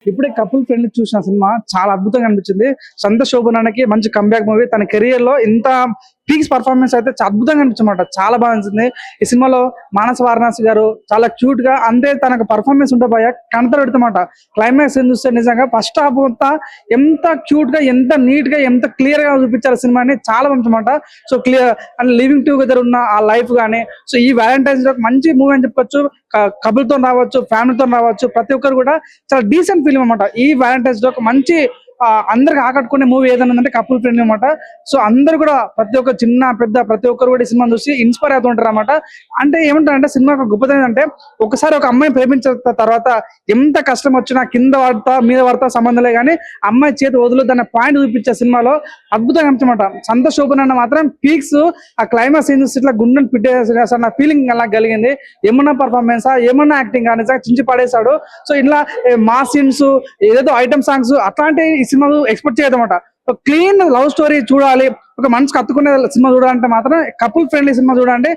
ఇప్పుడే couple friendly చూసిన cinema చాలా అద్భుతంగా అనిపించింది. సంతోష్ శోభనానికి మంచి కంబ్యాక్ మూవీ. తన కెరియర్ లో ఇంత పీక్స్ పర్ఫార్మెన్స్ అయితే అద్భుతంగా అనిపించమాట. చాలా బాగా అనిపించింది. ఈ సినిమాలో మానస వారణాసి గారు చాలా క్యూట్ గా అంతే తనకు పర్ఫార్మెన్స్ ఉంటే పోయా కనత పెడుతున్నమాట. క్లైమాక్స్ ఏం చూస్తే నిజంగా ఫస్ట్ హాఫ్ అంతా ఎంత క్యూట్ గా, ఎంత నీట్ గా, ఎంత క్లియర్ గా చూపించారు సినిమాని. చాలా మంచిమాట. So clear and living together ఉన్న ఆ లైఫ్ గానీ, సో ఈ వ్యాలంటైన్స్ డే మంచి మూవీ అని చెప్పొచ్చు. కపుల్ తో రావచ్చు, ఫ్యామిలీతో రావచ్చు, ప్రతి ఒక్కరు కూడా చాలా డీసెంట్ ఫిల్మ్ అనమాట. ఈ వ్యాలంటైన్స్ డే ఒక మంచి అందరికి ఆకట్టుకునే మూవీ ఏదైనా ఉందంటే కపుల్ ఫ్రెండ్లీ అనమాట. సో అందరు కూడా ప్రతి ఒక్క చిన్న పెద్ద ప్రతి ఒక్కరు కూడా ఈ సినిమా చూసి ఇన్స్పైర్ అవుతుంటారు అనమాట. అంటే ఏమంటారంటే సినిమా ఒక గొప్పతనం ఏంటంటే, ఒకసారి ఒక అమ్మాయిని ప్రేమించిన తర్వాత ఎంత కష్టం వచ్చినా కింద పడతా మీద పడతా సంబంధంలే కానీ అమ్మాయి చేతి వదులు అనే పాయింట్ చూపించే సినిమాలో అద్భుతంగా అనిపించమాట. సంతోష్ శోభన్ మాత్రం పీక్స్ ఆ క్లైమాక్స్ సీన్ చూసి ఇట్లా గుండెని పెట్టేసారు నా ఫీలింగ్ అలా కలిగింది. ఏమన్నా పర్ఫార్మెన్స్ ఏమన్నా యాక్టింగ్ కానీ చించి పడేశాడు. సో ఇట్లా మా సీన్స్ ఏదేదో ఐటమ్ సాంగ్స్ అట్లాంటి ఈ సినిమా ఎక్స్పెక్ట్ చేయదన్నమాట. క్లీన్ లవ్ స్టోరీ చూడాలి, ఒక మనసుకు అత్తుకునే సినిమా చూడాలంటే మాత్రం కపుల్ ఫ్రెండ్లీ సినిమా చూడాలంటే